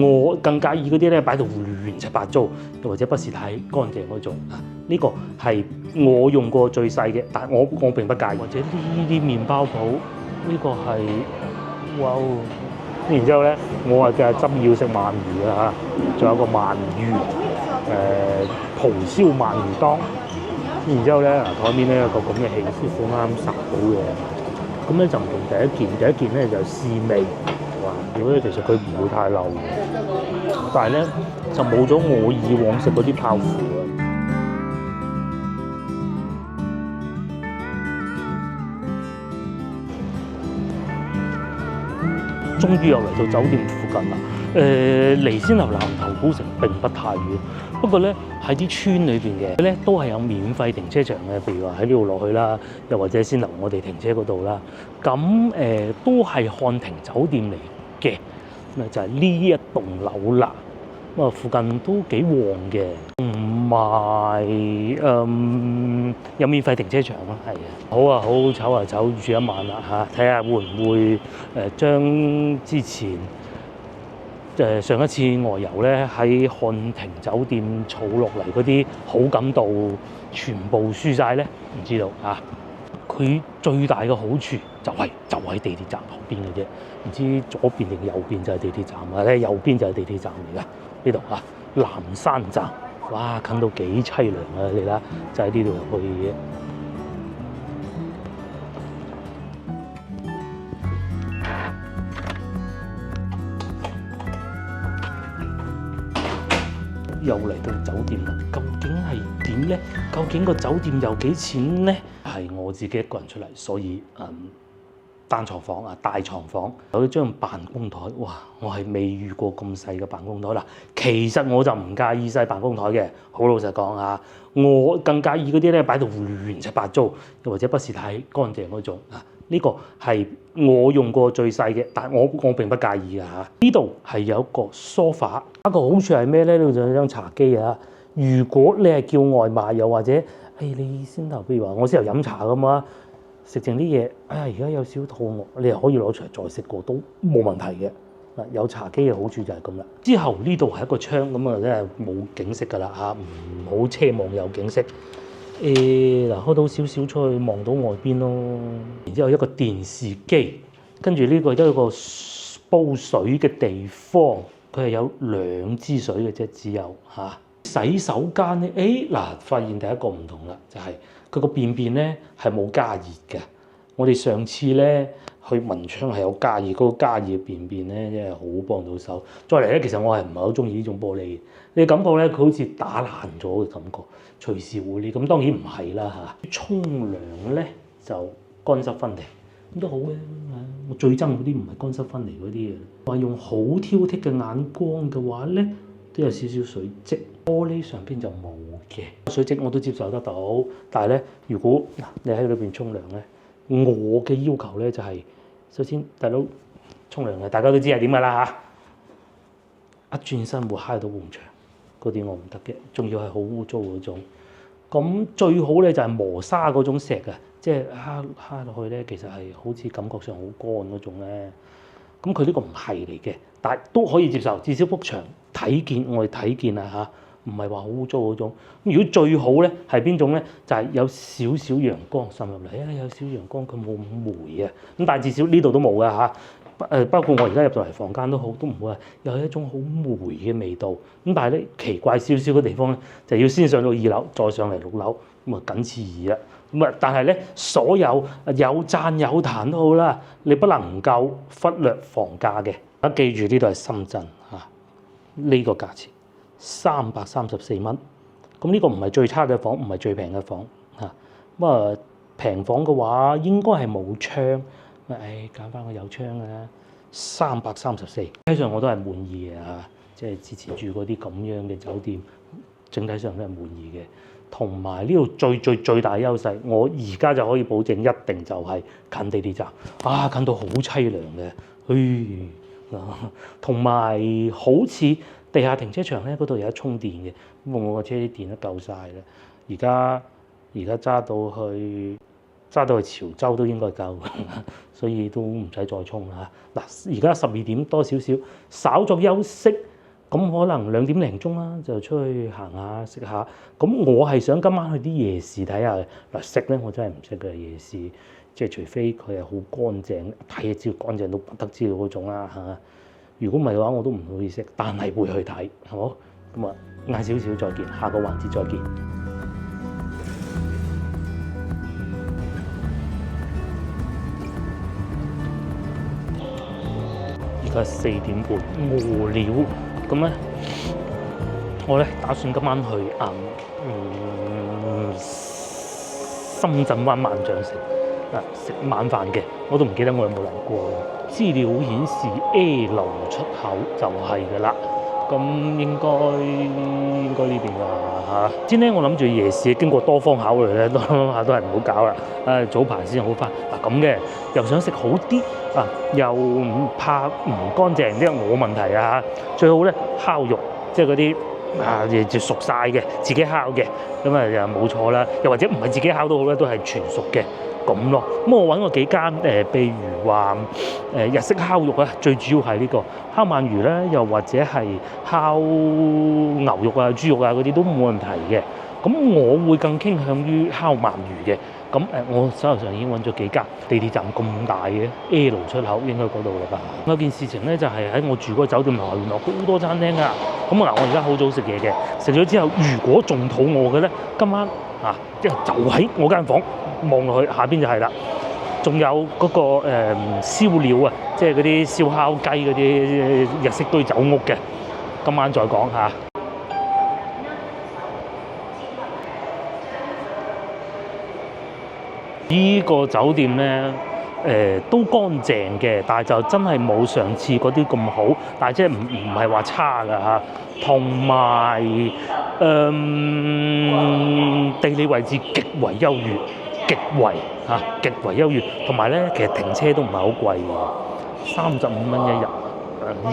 我更介意嗰啲咧擺到亂七八糟，又或者不是太乾淨嗰種啊。呢個係我用過最細嘅，但我並不介意。或者呢啲麵包鋪，呢個係哇！然之後咧，我係嘅執要食鰻魚啊嚇，仲有個鰻魚蒲燒鰻魚當。然之後咧，台面咧有個咁嘅氣，師傅啱烚好嘅。咁咧就唔同第一件咧就試味，哇！如果其實佢唔會太漏嘅，但係咧就冇咗我以往食嗰啲泡芙啊。終於又嚟到酒店附近啦。離先頭南頭古城並不太遠，不過咧喺啲村裏邊嘅咧都係有免費停車場嘅，譬如話喺呢度落去啦，又或者先留我哋停車嗰度啦。咁都係漢庭酒店嚟嘅，咁就係呢一棟樓啦。咁啊附近都幾旺嘅，同埋有免費停車場咯，係啊。好啊，好唞啊唞住一晚啦嚇，睇下會唔會將之前上一次外遊咧喺漢庭酒店儲落嚟嗰啲好感度全部輸晒咧，唔知道啊。佢最大嘅好處就係地鐵站旁邊嘅啫，唔知左邊定右邊就係地鐵站啊？咧右邊就係地鐵站嚟㗎，呢度啊南山站，哇近到幾凄涼啊！你睇就喺呢度入去嘅。又嚟到酒店啦，究竟係點咧？究竟個酒店有幾錢咧？係我自己一個人出嚟，所以單床房啊，大床房有一張辦公台，哇！我係未遇過咁細嘅辦公台啦。其實我就唔介意細辦公台嘅，好老實講啊，我更介意嗰啲咧擺到亂七八糟，又或者不是太乾淨嗰種啊。呢個係我用過最細嘅，但我並不介意嘅嚇。呢度係有一個梳化，一個好處係咩咧？呢度就有張茶幾啊。如果你係叫外賣，又或者你先頭，譬如話我先頭飲茶咁啊，食剩啲嘢，而家有少肚餓，你又可以攞出嚟再食過都冇問題嘅。嗱，有茶几嘅好處就係咁啦。之後呢度係一個窗，咁啊真係冇景色㗎啦嚇，唔好奢望有景色。嗱，開到少少出去望到外邊咯，然之後一個電視機，跟住呢個都係一個煲水嘅地方，佢係有2支水嘅啫，只有嚇。洗手間咧，嗱，發現第一個唔同啦，就係佢個便便咧係冇加熱嘅。我哋上次咧去文昌係有加熱，嗰個加熱便便咧真係好幫到手。再嚟咧，其實我係唔係好中意呢種玻璃，你感覺咧佢好似打爛咗嘅感覺，隨時會裂。咁當然唔係啦嚇。沖涼咧就乾濕分離，咁都好嘅。我最憎嗰啲唔係乾濕分離嗰啲嘅。話用好挑剔嘅眼光嘅話咧，都有少少水漬，玻璃上邊就冇嘅水漬我都接受得到。但係咧，如果你喺裏邊沖涼咧，我嘅要求咧就係、首先大佬沖涼嘅大家都知係點㗎啦嚇，一轉身會揩到埲牆嗰啲我唔得嘅，仲要係好污糟嗰種。咁最好咧就係磨砂嗰種石啊，即係揩落去咧，其實係好似感覺上好乾嗰種咧。咁佢呢個唔係嚟嘅，但係都可以接受，至少幅牆睇見，我哋睇見啊嚇，唔係話好污糟嗰種。如果最好咧係邊種咧？就係、有少少陽光滲入嚟，有少少陽光佢冇霉啊。咁但係至少呢度都冇㗎嚇。包括我而家入到嚟房間都好，都唔會話有一種好霉嘅味道。咁但係咧奇怪少少嘅地方咧，就要先上到2樓，再上嚟6樓，咁啊僅此而已啦。咁啊，但係咧所有有讚有彈都好啦，你不能夠忽略房價嘅。大家記住呢度係深圳嚇，呢個價錢334蚊。咁呢個唔係最差嘅房，唔係最平嘅房嚇。咁啊平房嘅話應該係冇窗。揀翻個有窗嘅334，基本上我都係滿意嘅嚇，即係之前住嗰啲咁樣嘅酒店，整體上都係滿意嘅。同埋呢度最大優勢，我而家就可以保證一定就係近地鐵站，近到好凄涼嘅，同埋好似地下停車場咧，嗰度有得充電嘅，咁我個車啲電都夠晒啦。而家揸到去揸到去潮州都應該夠，所以都唔使再衝啦嚇。嗱，而家12點多少少，稍作休息，咁可能2點零鐘啦，就出去行下食下。咁我係想今晚去啲夜市睇下。嗱，食咧我真係唔識嘅夜市，即係除非佢係好乾淨，睇就知道乾淨到不得之了嗰種啦嚇。如果唔係嘅話，我都唔會食，但係會去睇，係冇？咁啊，晏少少再見，下個環節再見。而家4點半，無聊，咁咧，我咧打算今晚去深圳灣萬象城食晚飯嘅，我都唔記得我有冇嚟過。資料顯示 A 樓出口就係㗎啦，咁應該呢邊㗎嚇。先咧，我諗住夜市經過多方考慮咧，諗下都係唔好搞啦。早排先好翻。嗱咁嘅，又想食好啲又唔怕唔乾淨，因為我問題啊，最好咧烤肉，即係嗰啲就熟晒嘅，自己烤嘅，咁啊就冇錯啦。又或者唔係自己烤都好咧，都係全熟嘅。咁咯，咁我揾過幾間譬如話日式烤肉啊，最主要係呢個烤鰻魚咧，又或者係烤牛肉啊、豬肉啊嗰啲都冇問題嘅。咁我會更傾向於烤鰻魚嘅。咁我手頭上已經揾咗幾間，地鐵站咁大嘅 A 路出口應該嗰度啦吧。有件事情咧就係喺我住嗰個酒店樓下，原來好多餐廳啊。咁我而家好早食嘢嘅，食咗之後如果仲肚餓嘅咧，今晚即係就喺我間房望落去下邊就係啦。仲有嗰個燒料啊，即係嗰啲燒烤雞嗰啲日式居酒屋嘅，今晚再講下。呢個酒店咧，都乾淨嘅，但係就真係冇上次嗰啲咁好，但係即係唔係話差㗎嚇。同埋地理位置極為優越，極為優越。同埋咧，其實停車都唔係好貴嘅，35蚊一日。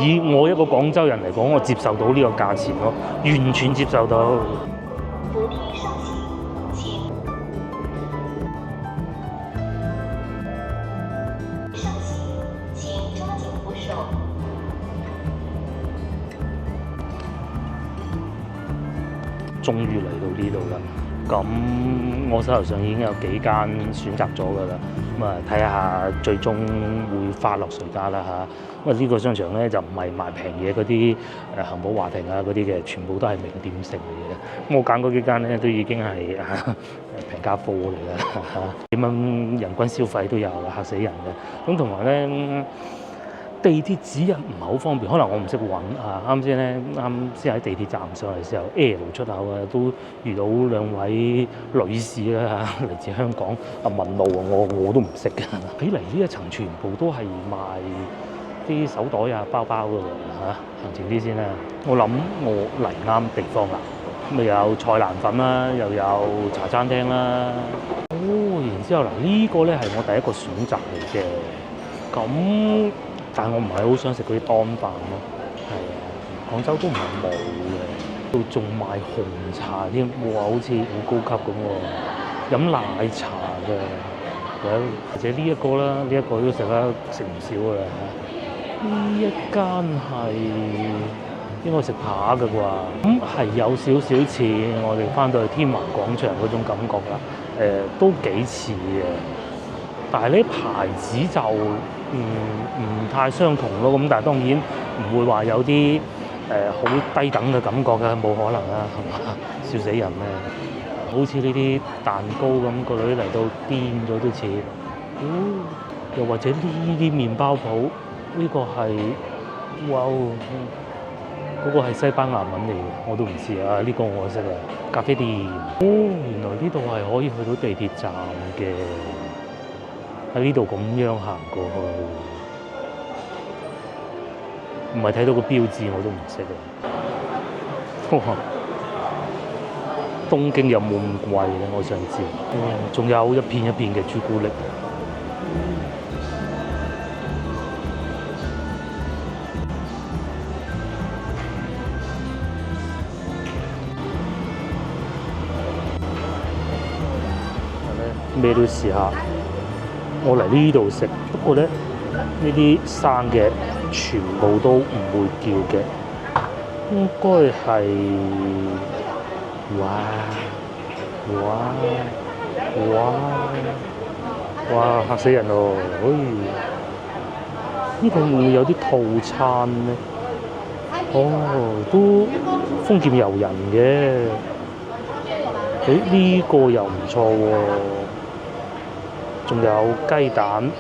以我一個廣州人嚟講，我接受到呢個價錢咯，完全接受到。終於嚟到呢度啦，咁我手頭上已經有幾間選擇咗㗎啦，咁啊睇下最終會花落誰家啦嚇。因為呢個商場咧就唔係賣平嘢嗰啲恒寶華庭啊嗰啲嘅，全部都係名店食嚟嘅。我揀嗰幾間咧都已經係平價貨嚟㗎嚇，點樣人均消費都有，嚇死人嘅。咁同埋咧，地鐵指引唔係好方便，可能我唔識揾啊！啱先喺地鐵站上嚟嘅時候 ，L 出口都遇到2位女士啦嚇，嚟自香港問路我都唔識嘅。睇嚟呢一層全部都係賣啲手袋啊、包包㗎喎嚇。行前啲先啦，我諗我嚟啱地方啦。咪有菜蘭粉啦，又有茶餐廳啦。然之後呢個咧係我第一個選擇嚟嘅。咁但係我唔係好想食嗰啲當飯咯，係啊，廣州都唔係冇嘅，都仲賣紅茶添，哇，好似好高級咁喎，飲奶茶嘅，或者呢一個啦，呢一個都食唔少㗎啦。呢一間係應該食扒嘅啩，咁係有少少似我哋翻到去天環廣場嗰種感覺啦，都幾似嘅，但係呢牌子就唔太相同咯，咁但係當然唔會話有啲好低等嘅感覺嘅，冇可能啦，係嘛？笑死人咩？好似呢啲蛋糕咁，個女嚟到癲咗都似。又或者呢啲麵包鋪，呢個係哇嗰個係西班牙文嚟嘅，我都唔知啊。呢個我識啊，咖啡店。原來呢度係可以去到地鐵站嘅。喺呢度咁樣行過去，唔係睇到個標誌我都唔識啊！東京有冇咁貴咧？我想知。仲有一片一片嘅朱古力。咩都試下。我嚟呢度食，不過咧呢啲生嘅全部都唔會叫嘅，應該係哇嚇死人咯！呢度會唔會有啲套餐咧？都豐儉由人嘅。呢個又唔錯喎，仲有雞蛋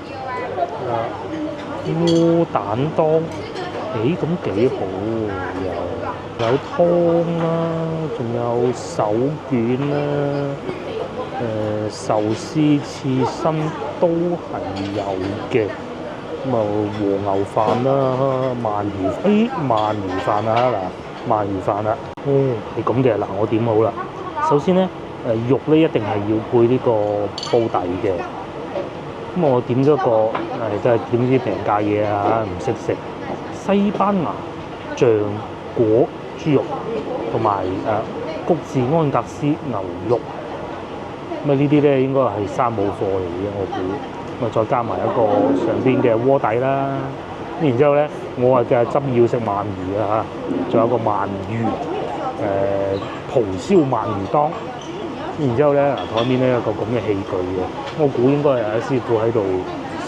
窩蛋當，咁幾好喎，有湯啦，仲有手卷啦，壽司刺身都係有嘅。咁和牛飯啦，鰻魚飯啊嗱，鰻魚飯啦，係咁嘅嗱，我點好啦。首先咧，肉咧一定係要配呢個煲底嘅。咁我點咗個真係點啲平價嘢啊，唔識食西班牙醬果豬肉同埋谷治安格斯牛肉。咁呢啲咧應該係三冇貨嚟嘅，我估。咁再加埋一個上邊嘅鍋底啦。然之後咧，我嘅執要食鰻魚啊嚇，仲有個鰻魚蒲燒鰻魚當。然之後咧，台面咧有個咁嘅器具嘅，我估應該係有師傅喺度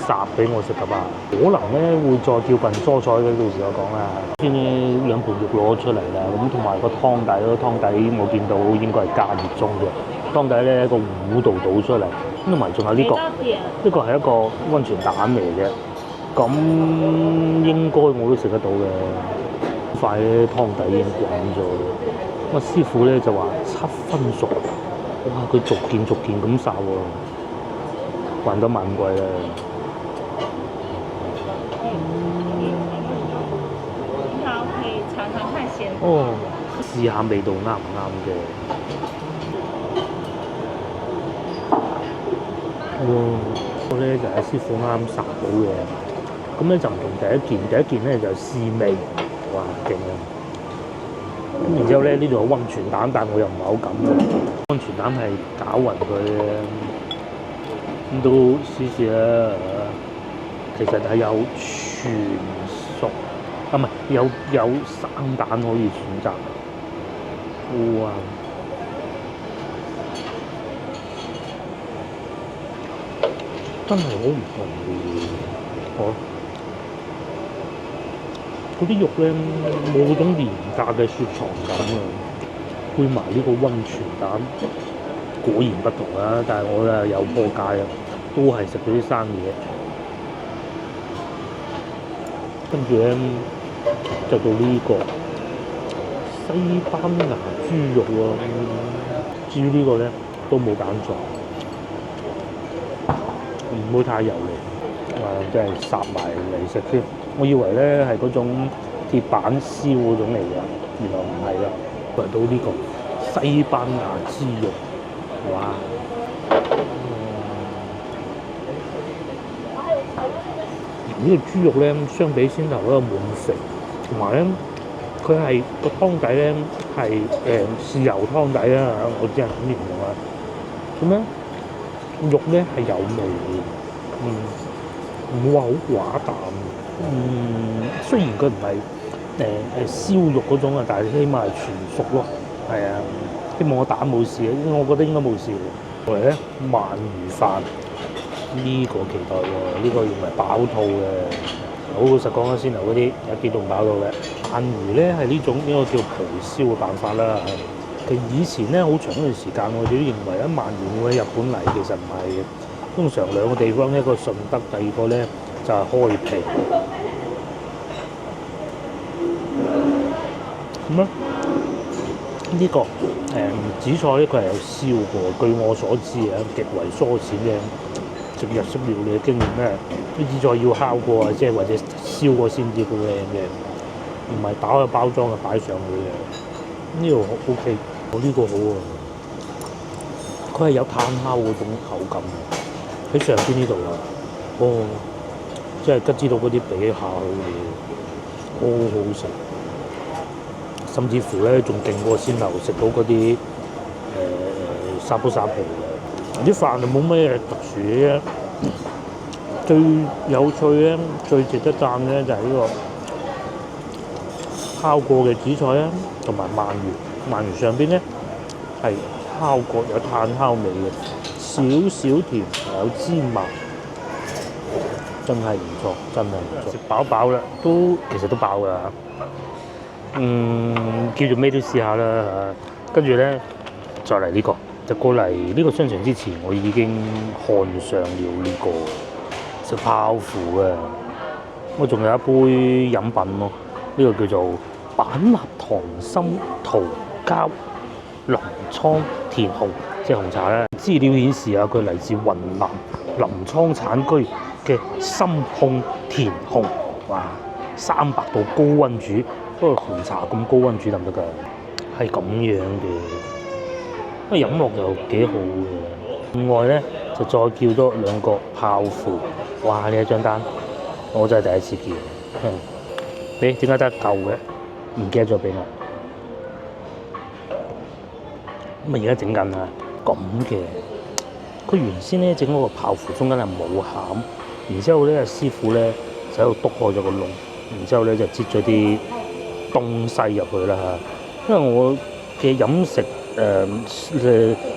烚俾我食㗎嘛。可能咧會再叫份蔬菜嘅，到時我講啦。先兩盤肉攞出嚟啦，咁同埋個湯底，我見到應該係加熱中嘅。湯底咧個壺度倒出嚟，咁同埋仲有呢個係一個溫泉蛋嚟嘅，咁應該我都食得到嘅。塊咧湯底已經滾咗，咁師傅咧就話7分熟。哇！佢逐件咁烚喎，還得萬貴啦。可以嘗嘗看鮮。試下味道啱唔啱嘅。我咧就係師傅啱烚到嘅，咁咧就唔同第一件咧就試味，哇勁啊！咁然之後咧呢度有溫泉蛋，但我又唔係好敢嘅。溫泉蛋係攪勻佢嘅，咁都試試啦。其實係有全熟，唔係有生蛋可以選擇。哇！真係好唔同嘅，嗰啲肉咧冇嗰種廉價嘅雪藏感啊！配埋呢個溫泉蛋，果然不同啦。但係我咧有破戒啊，都係食嗰啲生嘢。跟住咧就到呢個西班牙豬肉喎。至於呢個咧都冇揀錯，唔會太油膩，即係烚埋嚟食添。我以為咧係嗰種鐵板燒嗰種嚟嘅，原來唔係啦。嚟到呢個西班牙豬肉，哇！呢個豬肉咧，相比先頭嗰個滿肥，同埋咧佢係個湯底咧係豉油湯底啦，我只係咁形容啊。咁樣肉咧係有味嘅，唔會話好寡淡。雖然佢唔係燒肉嗰種啊，但係起碼係全熟咯。係啊，希望我蛋冇事，我覺得應該冇事。後嚟咧鰻魚飯呢個期待喎，呢個用嚟飽肚嘅。好老實講啦，先頭嗰啲一啲都唔飽肚嘅。鰻魚咧係呢種應該叫蒲燒嘅辦法啦。其實以前咧好長一段時間，我哋都認為鰻魚會喺日本嚟，其實唔係嘅。通常兩個地方，一個順德，第二個咧就係開平。咁咧呢個紫菜咧，佢係有燒過。據我所知啊，極為疏淺嘅食日式料理嘅經驗咧，啲紫菜要烤過啊，即係或者燒過先至好靚嘅，唔係打開包裝就擺上去嘅。呢個 OK， 我呢個好啊，佢係有炭烤嗰種口感喺上邊呢度啊，即係吉之島嗰啲比下去嘅，好好食。甚至乎咧，仲勁過先頭食到嗰啲沙煲沙皮嘅。啲飯就冇咩特殊嘅啫。最有趣咧、最值得讚嘅就係呢個烤過嘅紫菜啦，同埋鰻魚。鰻魚上邊咧係烤過有炭烤味嘅，少少甜，有芝麻，真係唔錯，真係唔錯。食飽飽啦，其實都飽㗎啦。叫做咩都試下啦嚇。跟住咧再嚟呢個，就過嚟呢個商場之前，我已經看上了呢個食泡芙啊。我仲有一杯飲品咯，呢個叫做板納糖心桃膠臨滄田紅，即係紅茶咧。資料顯示啊，佢嚟自雲南臨滄產區嘅深烘田紅，哇，300度高溫煮，不過紅茶咁高溫煮得唔得㗎？係咁樣嘅，不過飲落又幾好嘅。另外咧就再叫多2個泡芙，哇！呢一張單我真係第一次見。點解得一嚿嘅？唔記得咗俾我。咁而家整緊啊，咁嘅。佢原先咧整嗰個泡芙中間係冇餡，然之後咧師傅咧就喺度篤開咗個窿，然之後咧就擠咗啲東西入去啦嚇。因為我嘅飲食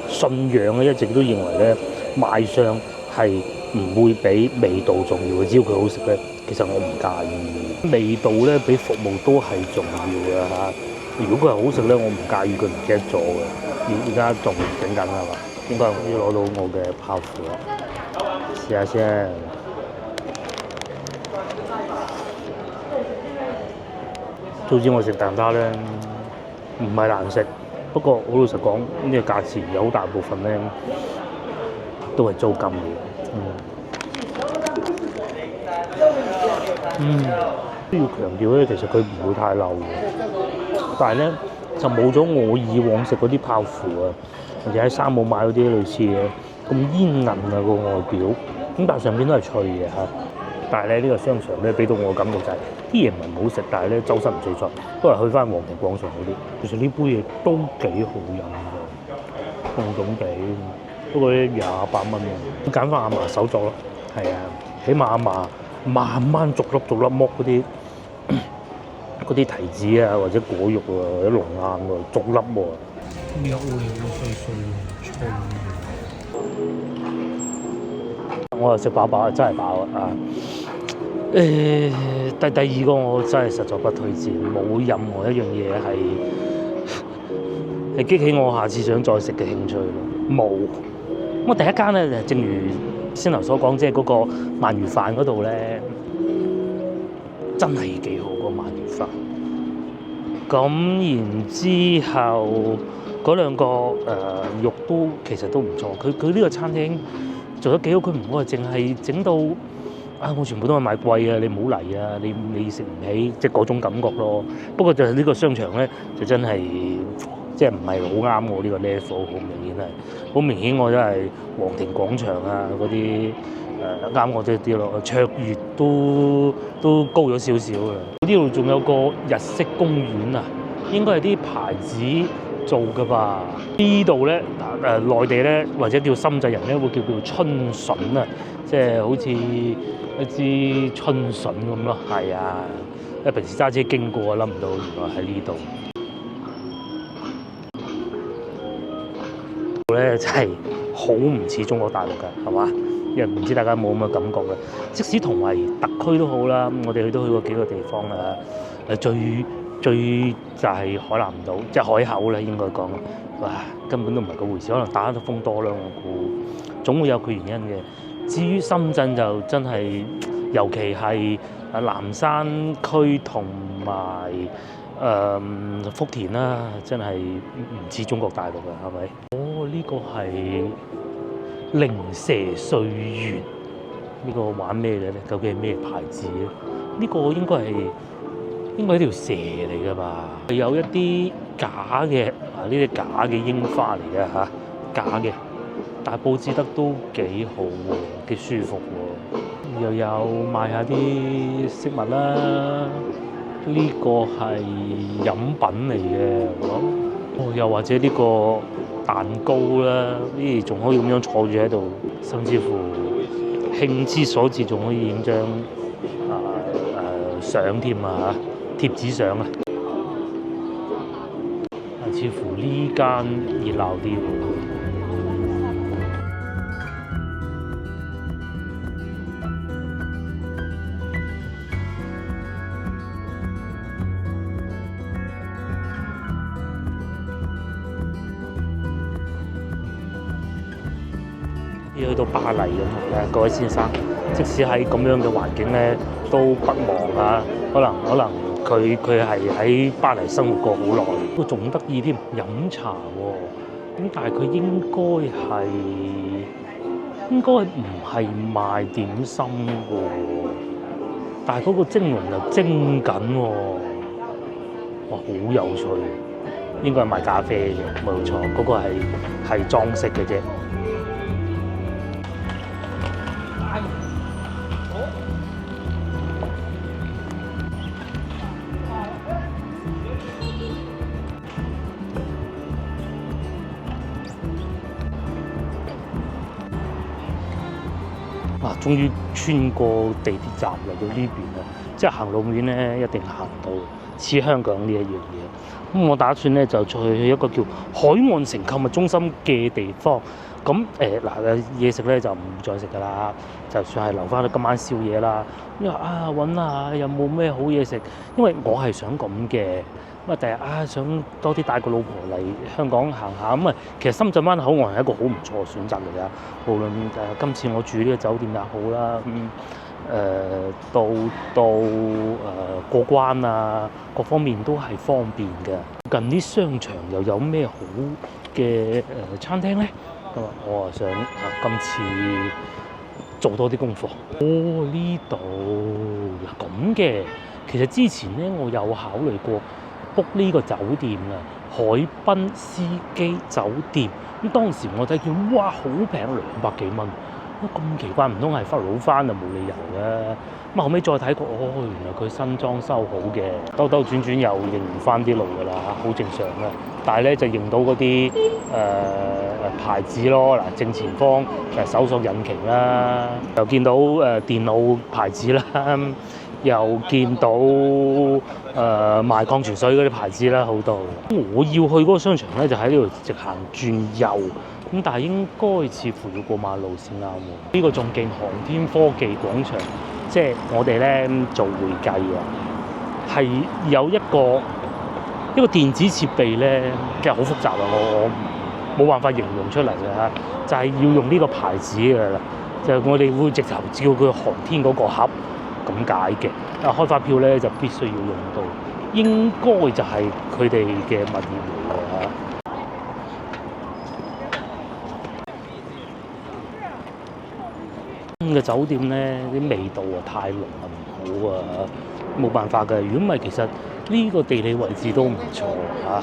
信仰咧一直都認為咧賣相係唔會比味道重要嘅，只要佢好食咧，其實我唔介意。味道咧比服務都係重要嘅嚇。如果佢係好食咧，我唔介意佢唔記得咗嘅。而家仲整緊係嘛？應該可以攞到我嘅泡芙啦，試下先。早知我食蛋撻咧，唔係難食，不過好老實講，呢個價錢有好大部分咧都係租金嘅。都要強調咧，其實佢唔會太漏嘅，但係咧就冇咗我以往食嗰啲泡芙啊，或者喺三冇買嗰啲類似嘅咁煙韌啊個外表，咁但係上邊都係脆嘅嚇。但係咧呢個商場咧俾到我感覺就係啲嘢唔係唔好食，但係咧周身唔聚財，不如去翻皇庭廣場嗰啲。其實呢杯嘢都幾好飲嘅，凍凍地，不過咧28蚊嘅，揀翻阿嫲手作咯。係啊，起碼阿嫲慢慢逐粒剝嗰啲提子啊，或者果肉啊，或者龍眼喎，逐粒喎。有碎脆。我又食飽飽，真係飽啊！第二個我真係實在不推薦，冇任何一樣嘢係激起我下次想再食嘅興趣咯。冇。咁第一間咧，正如先頭所講，即係嗰個鰻魚飯嗰度咧，真係幾好個鰻魚飯。咁然之後嗰2個肉都其實都唔錯。佢呢個餐廳做得幾好，佢唔會淨係整到我全部都係賣貴啊！你唔好嚟啊！你食唔起，即係嗰種感覺咯。不過就係呢個商場咧，就真係即係唔係好啱我呢個 level，好明顯我都係皇庭廣場啊嗰啲啱我啲咯。卓越都高咗少少啦。呢度仲有個日式公園啊，應該係啲牌子做㗎吧？呢度咧內地咧或者叫深圳人咧會叫春筍啊，即係好似一支春筍咁咯。係啊，因為平時揸車經過，諗唔到原來喺呢度。咧真係好唔似中國大陸㗎，係嘛？因為唔知大家有冇咁嘅感覺嘅。即使同為特區都好啦，我哋都去過幾個地方啦。最就係海南島，即係海口啦，應該講。哇，根本都唔係嗰回事，可能打得風多啦，我估總會有佢原因嘅。至於深圳就真係，尤其係南山區同埋福田啦，真係唔似中國大陸嘅，係咪？呢個係靈蛇歲月，呢個玩咩嘅咧？究竟係咩牌子咧？呢個應該係一條蛇嚟㗎吧？有一啲假嘅呢啲假嘅櫻花嚟嘅嚇，假嘅，但係佈置得都幾好喎，幾舒服喎。又有賣下啲飾物啦，呢個係飲品嚟嘅，我諗。又或者呢個蛋糕啦，咦仲可以咁樣坐住喺度，甚至乎興之所至仲可以影張相添啊，貼紙相啊，似乎呢間熱鬧啲喎。去到巴黎咁咧，各位先生，即使喺咁樣嘅環境咧，都不忘啊。可能佢係喺巴黎生活過好耐，都仲得意添，飲茶喎。咁但係佢應該唔係賣點心喎，但係嗰個蒸籠又蒸緊喎，哇，好有趣！應該係賣咖啡嘅，冇錯，嗰個係裝飾嘅啫。終於穿過地鐵站嚟到呢邊啦，即係行路面咧一定行到似香港呢一樣嘢。咁我打算咧就再去一個叫海岸城購物中心嘅地方。咁嘢食咧就唔再食㗎啦，就算係留翻去今晚宵夜啦。因為揾下有冇咩好嘢食，因為我係想咁嘅。咁第日想多啲帶個老婆嚟香港行下，咁其實深圳灣口岸係一個好唔錯嘅選擇嚟㗎。無論今次我住呢個酒店也好啦，到過關啊，各方面都係方便嘅。近啲商場又有咩好嘅餐廳咧？咁我想今次做多啲功課。呢度咁嘅，其實之前咧我有考慮過book呢個酒店啊，海濱斯基酒店。咁當時我睇見，哇，好平，200幾蚊。咁奇怪，唔通係翻老翻啊？冇理由嘅。咁後尾再睇過，原來佢新裝修好嘅，兜兜轉轉又認唔翻啲路㗎啦，好正常嘅。但係咧就認到嗰啲牌子咯，嗱，正前方搜索引擎啦，又見到電腦牌子啦。又見到賣礦泉水嗰啲牌子啦，好多。我要去嗰個商場咧，就喺呢度直行轉右，咁但係應該似乎要過馬路先啱喎。呢個仲勁，航天科技廣場，即係我哋咧做會計啊，係有一個電子設備咧，其實好複雜啊，我冇辦法形容出嚟嘅嚇，就係要用呢個牌子嘅啦，就係我哋會直頭叫佢航天嗰個盒。咁解嘅，開發票咧就必須要用到，應該就係佢哋嘅物業嚟嘅嚇。嘅酒店咧啲味道太濃啊，唔好啊，冇辦法嘅。如果唔係，其實呢個地理位置都唔錯嚇，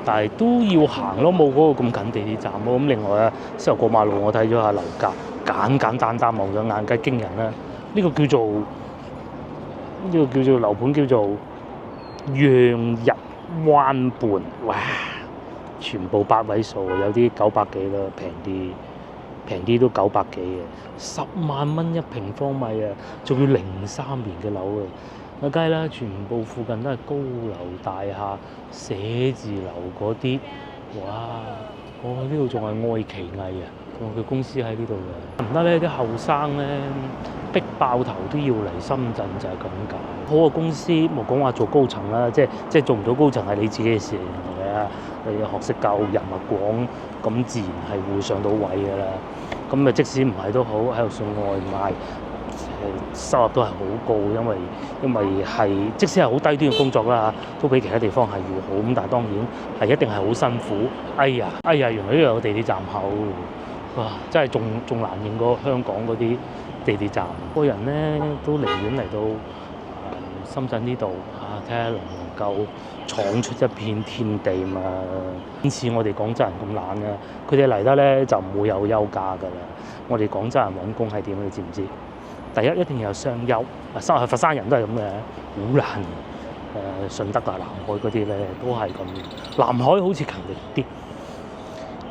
但係都要行咯，冇嗰個咁近地鐵站咯。咁另外啊，之後過馬路我睇咗下樓價，簡單望咗眼計驚人啦。呢個叫做樓盤叫做漾日灣畔，哇！全部8位數，有啲900幾啦，平啲都900幾嘅，10萬蚊1平方米啊！仲要03年嘅樓啊！梗係啦，全部附近都係高樓大廈、寫字樓嗰啲，哇！呢度仲係愛奇藝啊！佢公司喺呢度嘅，唔得咧，啲後生咧逼爆頭都要嚟深圳，就係咁解。好嘅公司冇講話做高層啦，即係做唔到高層係你自己嘅事嚟嘅。你學識教人物廣，咁自然係會上到位㗎啦。咁啊，即使唔係都好，喺度送外賣，收入都係好高，因為係即使係好低端嘅工作啦，都比其他地方係要好。咁但係當然係一定係好辛苦。哎呀，原來呢度有地鐵站口。哇！真係仲難認過香港嗰啲地鐵站。個人咧都寧願嚟到深圳呢度睇下能唔能夠闖出一片天地嘛。唔似我哋廣州人咁懶啊，佢哋嚟得咧就唔會有休假㗎啦。我哋廣州人揾工係點？你知唔知？第一定要有雙休，佛山人都係咁嘅，好難。順德啊、南海嗰啲咧都係咁。南海好似勤力啲。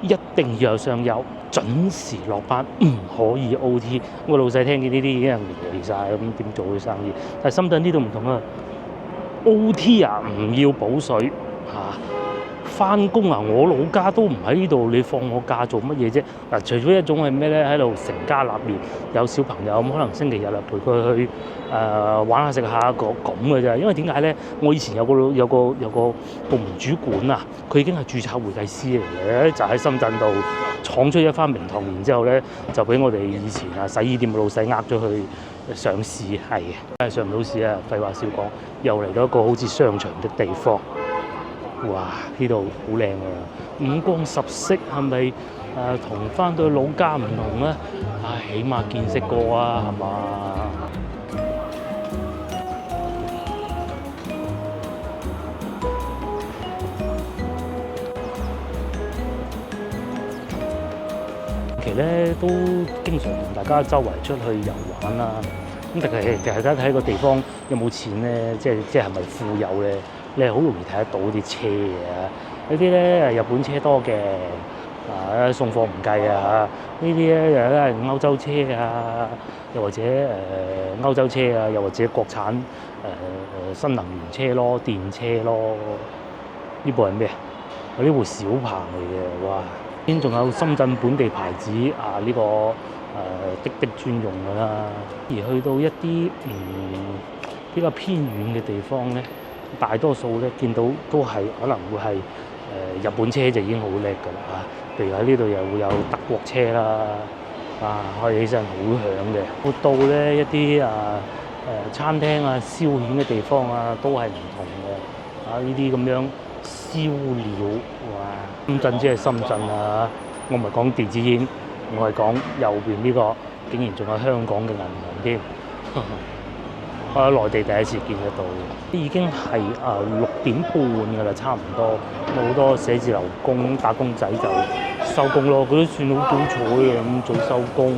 一定要有雙休，準時落班，唔可以 OT。我老細聽見呢啲已經係呆晒，咁點做佢生意？但係深圳呢度唔同啊，OT 啊唔要補水嚇。翻工啊！我老家都唔喺呢度，你放我假做乜嘢啫？嗱，除咗一種係咩咧？喺度成家立業，有小朋友咁，可能星期日啊陪佢去玩下食下個咁嘅啫。因為點解咧？我以前有個部門主管啊，佢已經係註冊會計師嚟嘅，就喺深圳度闖出一番名堂，然之後咧就俾我哋以前啊洗衣店嘅老細呃咗去上市，係嘅，上唔到市啊！廢話少講，又嚟到一個好似商場的地方。哇！呢度好靚啊，五光十色，係咪同翻到老家唔同咧？起碼見識過啊，係嘛？其實咧都經常同大家周圍出去遊玩啦。咁但係大家睇個地方有冇錢咧，即係咪富有咧？你係好容易睇得到啲車啊！呢啲咧日本車多嘅，送貨唔計啊！呢啲咧又係歐洲車啊，又或者歐洲車啊，又或者國產新能源車咯、電車咯。呢部係咩啊？呢部小鵬嚟嘅，哇！邊仲有深圳本地牌子啊？呢個滴專用㗎啦。而去到一啲比較偏遠嘅地方咧，大多數咧見到都係可能會係日本車就已經好叻㗎啦嚇，譬如喺呢度又會有德國車啦，開起身好響嘅。到咧一啲餐廳啊、消遣嘅地方啊，都係唔同嘅。呢啲咁樣燒料，哇！深圳即係深圳啊！我唔係講電子煙，我係講右邊呢個竟然仲有香港嘅銀行添。我喺內地第一次見得到，已經係6點半㗎啦，差唔多。好多寫字樓工打工仔就收工咯，佢都算好彩嘅咁早收工。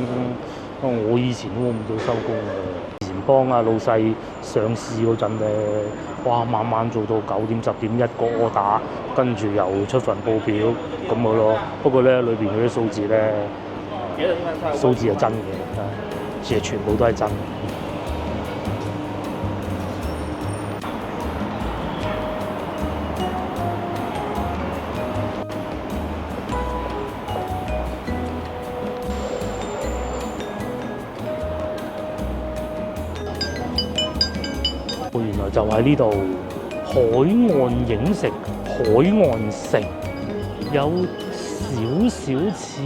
我以前都冇咁早收工嘅，以前幫老細上市嗰陣咧，哇晚晚做到9點10點一個order，跟住又出份報表咁嘅咯。不過咧裏邊嗰啲數字咧，數字係真嘅，其實全部都係真嘅。原來就喺呢度海岸影城、海岸城，有少少似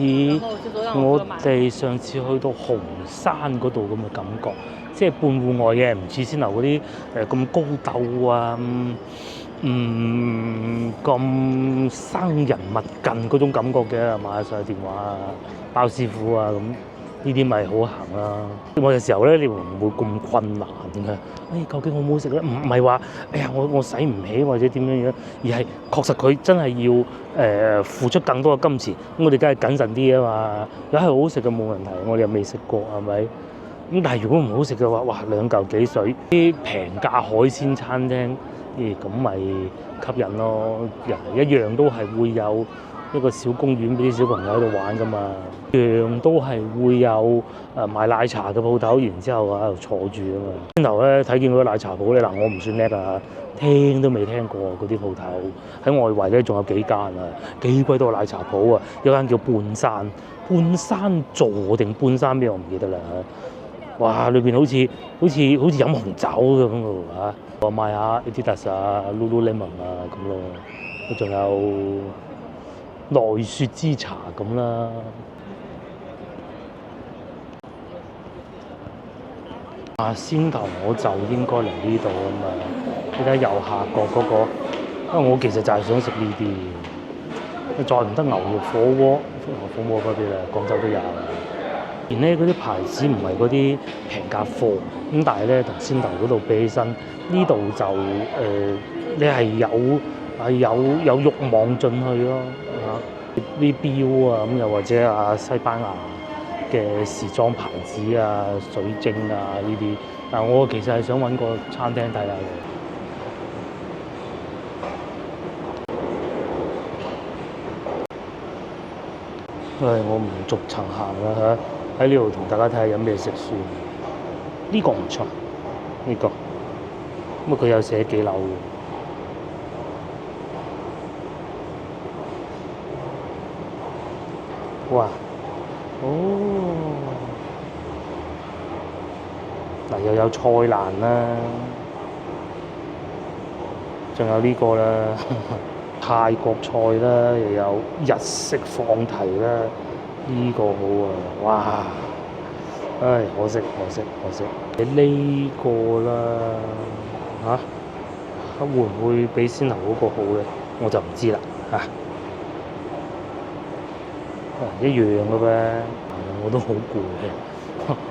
我哋上次去到紅山嗰度咁嘅感覺，即係半戶外嘅，唔似先樓嗰啲咁高竇啊，咁生人勿近嗰種感覺嘅，買晒電話啊、包師傅啊咁。呢啲咪好行啦！我有時候咧，你會唔會咁困難嘅？究竟好唔好食咧？唔係話，我使唔起或者點樣樣，而係確實佢真係要付出更多嘅金錢。咁我哋梗係謹慎啲啊嘛。如果係好食嘅冇問題，我哋又未食過係咪？咁但係如果唔好食嘅話，哇2嚿幾水，啲平價海鮮餐廳，咁咪吸引咯。人一樣都係會有一個小公園俾啲小朋友喺度玩噶嘛，樣都係會有賣奶茶嘅鋪頭，然之後喺度坐住啊嘛。先頭咧睇見嗰個奶茶鋪咧，嗱我唔算叻啊，聽都未聽過嗰啲鋪頭。喺外圍咧仲有幾間啊，幾鬼多奶茶鋪啊，有間叫半山座定半山咩我唔記得啦。哇！裏邊好似飲紅酒咁嘅喎，我買下 Adidas 啊、Lululemon 啊咁咯，仲有奈雪之茶咁啦。先頭我就應該嚟呢度啊嘛，你睇右下角嗰個，因為我其實就係想食呢啲，再唔得牛肉火鍋嗰啲啦，廣州都有。而咧嗰啲牌子唔係嗰啲平價貨，咁但係咧同先頭嗰度比起身，呢度就你係有慾望進去咯啲錶啊，咁又或者西班牙嘅時裝牌子啊、水晶啊呢啲，但我其實係想揾個餐廳睇下嘅。我唔逐層行啦嚇，喺呢度同大家睇下有咩食算。呢個唔錯，呢個咁啊佢有寫幾樓嘅。哇！嗱又有菜蘭啦，仲有呢個啦，泰國菜啦，又有日式放題啦，呢個好啊！哇！唉，可惜。呢個啦嚇，會唔會比先頭嗰個好咧？我就唔知啦嚇。一樣嘅呗，我都好攰嘅。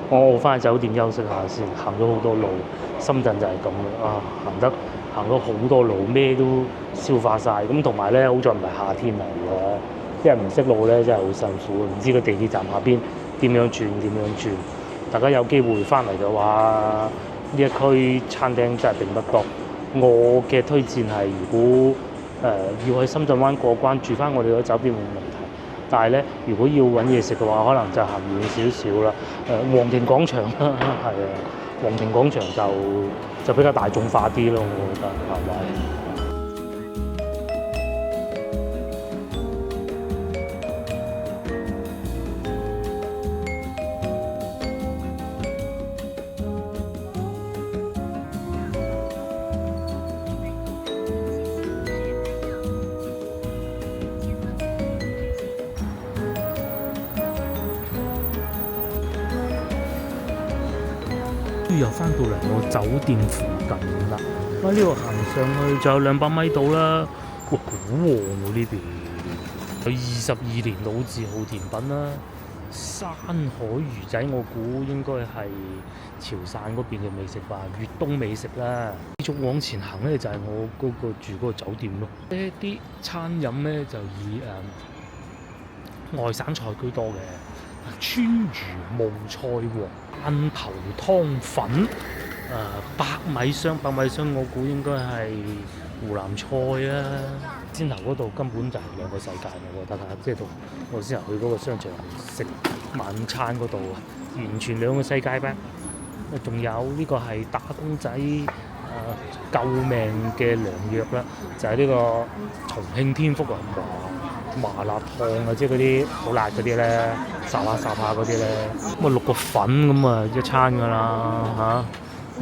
我翻去酒店休息下先，行咗好多路。深圳就係咁嘅啊，行咗好多路，咩都消化晒。咁同埋咧，好在唔係夏天嚟嘅，啲人唔識路咧，真係好辛苦。唔知個地鐵站下邊點樣轉。大家有機會翻嚟嘅話，呢一區餐廳真係並不多。我嘅推薦係，如果要喺深圳灣過關住翻我哋嘅酒店冇問題。但係咧，如果要揾嘢食嘅話，可能就行遠少少啦。皇庭廣場啦，係啊，皇庭廣場就比較大眾化啲咯，我覺得係咪？又翻到嚟我酒店附近啦，喺呢度行上去就有200米到啦。哇，好旺喎呢邊，有22年老字號甜品啦，山海魚仔我估應該係潮汕嗰邊嘅美食吧，粵東美食啦。繼續往前行咧就係我嗰個住嗰個酒店咯。呢啲餐飲咧就以外省菜居多嘅。川渝冒菜王、饅頭湯粉、白米箱我估應該係湖南菜啊。先頭嗰度根本就係兩個世界，我覺得即係同我先頭去嗰個商場食晚餐嗰度完全兩個世界咩？仲有呢個係打工仔救命嘅良藥啦，就係呢個重慶天福啊！麻辣燙啊，即係嗰啲好辣嗰啲咧，烚下嗰啲咧，咁啊落個粉咁啊一餐㗎啦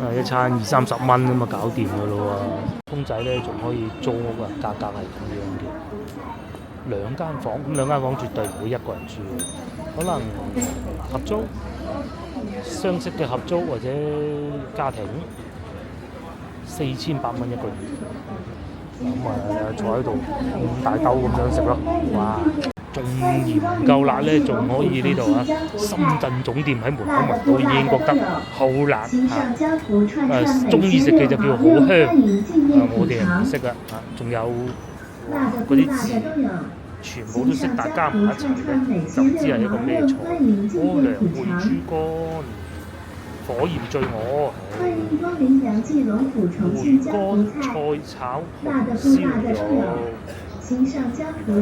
嚇，一餐20-30蚊咁啊搞掂㗎咯喎。公仔咧仲可以租屋啊，價格係咁樣嘅。2間房，咁2間房絕對唔會一個人住嘅，可能合租、雙式嘅合租或者家庭，4800蚊一個月。咁坐喺度咁大兜咁樣食咯，哇！仲嫌唔夠辣咧，仲可以呢度深圳總店喺門口聞到已經覺得好辣嚇。中意食嘅就叫好香，我哋唔識啊嚇。仲有嗰啲字全部都識，大家唔一齊嘅，就唔知係一個咩菜。涼燴豬肝。火焰醉鵝，梅乾菜炒紅燒肉，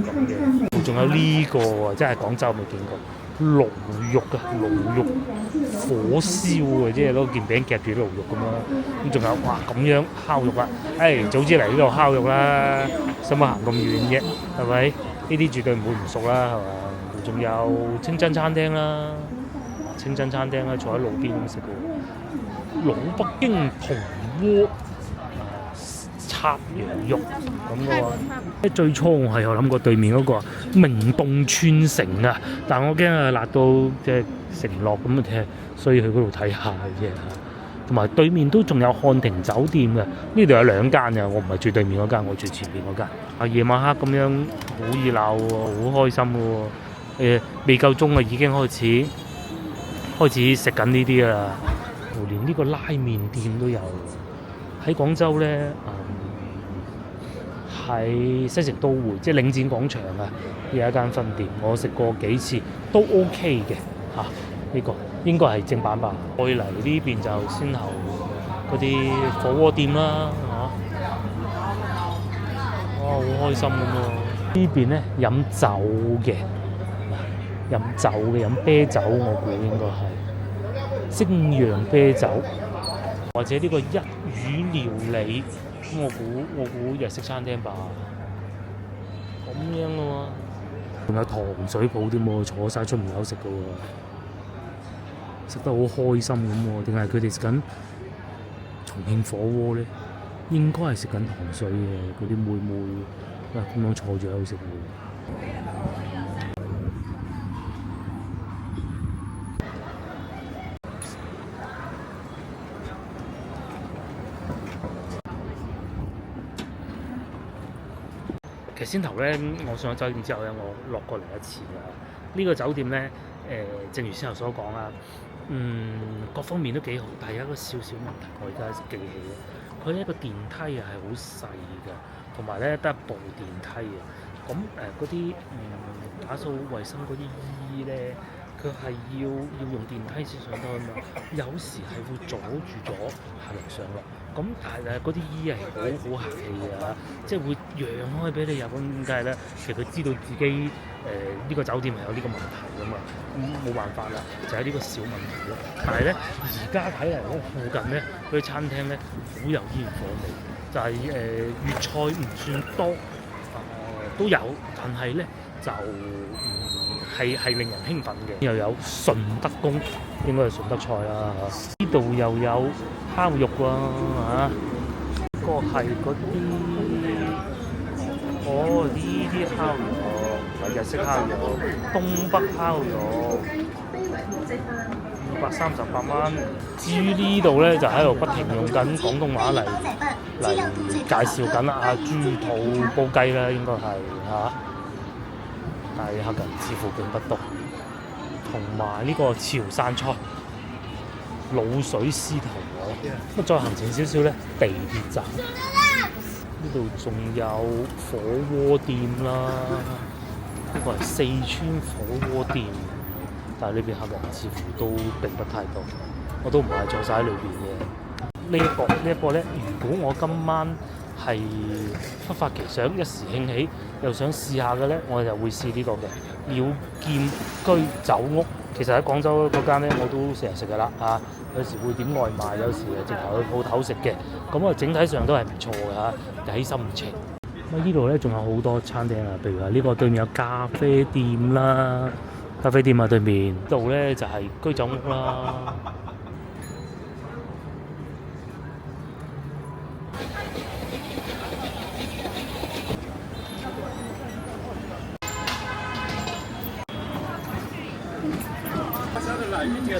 仲有呢個啊！真係廣州未見過驢肉啊，驢肉火燒嘅，即係攞件餅夾住啲驢肉咁樣。咁仲有哇咁樣烤肉啊！早知嚟呢度烤肉啦，使乜行咁遠啫？係咪？呢啲絕對唔會唔熟啦，係嘛？仲有清真餐廳啦。清真餐廳咧，坐喺路邊咁食嘅老北京銅鍋涮羊肉咁嘅喎。最初我係有諗過對面嗰個明洞串城啊，但我驚啊辣到即係食唔落咁啊，所以去嗰度睇下嘅啫。同埋對面都仲有漢庭酒店嘅，呢度有2間嘅，我唔係住對面嗰間，我住前面嗰間。夜晚黑咁樣好熱鬧喎，好開心嘅喎。未夠鐘啊，已經開始食緊呢啲啦，連呢個拉麵店都有。喺廣州咧，喺西城都會，即係領展廣場啊，有一間分店，我食過幾次都 OK 嘅嚇。呢個應該係正版吧。再嚟呢邊就先後嗰啲火鍋店啦嚇，哇好開心咁喎。呢邊咧飲酒嘅。飲酒嘅，飲啤酒我估應該係精釀啤酒，或者呢個一魚料理，咁我估日式餐廳吧。咁樣嘅喎，仲有糖水鋪添喎，坐晒出門口食嘅喎，食得好開心咁喎，定係佢哋食緊重慶火鍋咧？應該係食緊糖水嘅嗰啲妹妹，咁樣坐住喺度食喎。其實先頭咧，我上咗酒店之後咧，我落過嚟一次啦。呢個酒店咧，正如先頭所講啦，各方面都幾好，但係有一個少少問題，我而家記起咧，佢呢個電梯啊係好細嘅，同埋咧得一部電梯啊。咁嗰啲打掃衞生嗰啲姨咧，佢係要用電梯先上得啊嘛，有時係會阻住咗客人上落。咁但係嗰啲姨係好客氣嘅，即係會讓開俾你入。咁點解咧？其實佢知道自己呢個酒店係有呢個問題㗎嘛，咁冇辦法啦，就係呢個小問題咯。但係咧，而家睇嚟咧，附近咧嗰啲餐廳咧好有煙火味，就係粵菜唔算多，都有，但係咧就係令人興奮嘅。又有順德公，應該係順德菜啦嚇。呢度又有烤肉喎嚇，呢個係嗰啲呢啲烤肉，係日式烤肉，東北烤肉，238蚊。至於呢度咧，就喺度不停用緊廣東話嚟介紹緊豬肚煲雞啦，應該係嚇。但係客人似乎並不多，同埋呢個潮汕菜、滷水獅頭河。咁再行前少少咧，地鐵站呢度仲有火鍋店啦，呢個係四川火鍋店，但係呢邊客人似乎都並不太多，我都唔係坐晒喺裏邊嘅。呢一個咧，如果我今晚係忽發奇想，一時興起又想試下嘅咧，我就會試呢個嘅鳥劍居酒屋。其實喺廣州嗰間咧，我都成日食㗎啦嚇。有時會點外賣，有時直頭去鋪頭食嘅。咁啊，整體上都係唔錯嘅嚇，就喺心情。咁呢度咧仲有好多餐廳啊，譬如話呢個對面有咖啡店啦，咖啡店啊對面呢度咧就係居酒屋啦。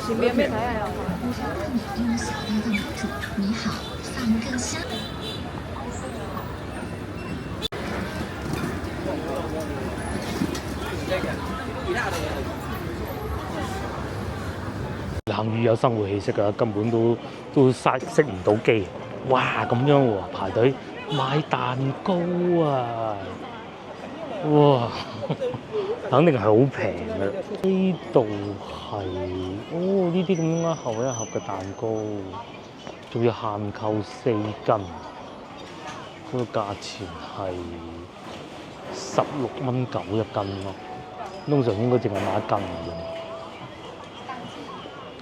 前面有咩睇啊？你好，放更香。冷雨有生活氣息㗎，根本都熄唔到機。哇，咁樣喎，排隊買蛋糕啊！哇，肯定係好平嘅。呢度係呢啲咁樣一盒一盒嘅蛋糕，仲要限購4斤，嗰個價錢係16.9蚊一斤咯。通常應該淨係買1斤嘅啫。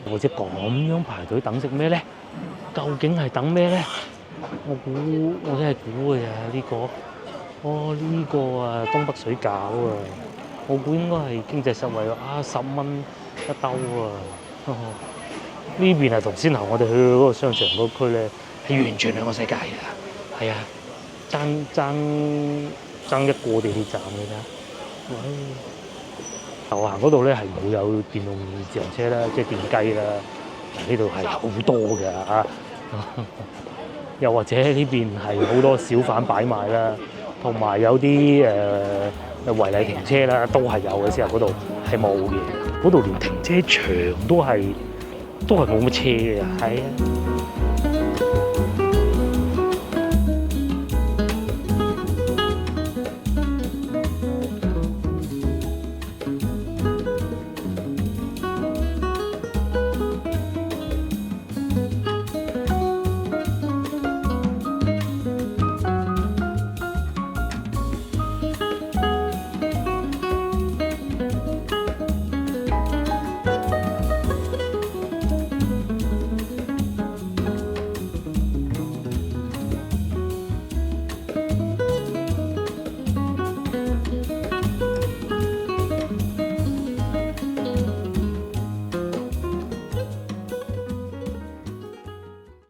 或者咁樣排隊等食咩咧？究竟係等咩咧？我真係估嘅咋呢個。呢個東北水餃啊，我估應該係經濟實惠10蚊一兜啊！呢邊係同先頭我哋去嗰個商場嗰區咧，係完全兩個世界㗎。係啊，爭一個地鐵站嘅啫。我行嗰度咧係唔會有電動自行車啦，即係電雞啦。呢度係好多嘅嚇，又或者呢邊係好多小販擺賣啦。同埋有啲違例停車啦，都係有嘅。之後嗰度係冇嘅，嗰度連停車場都係冇乜車嘅，係啊。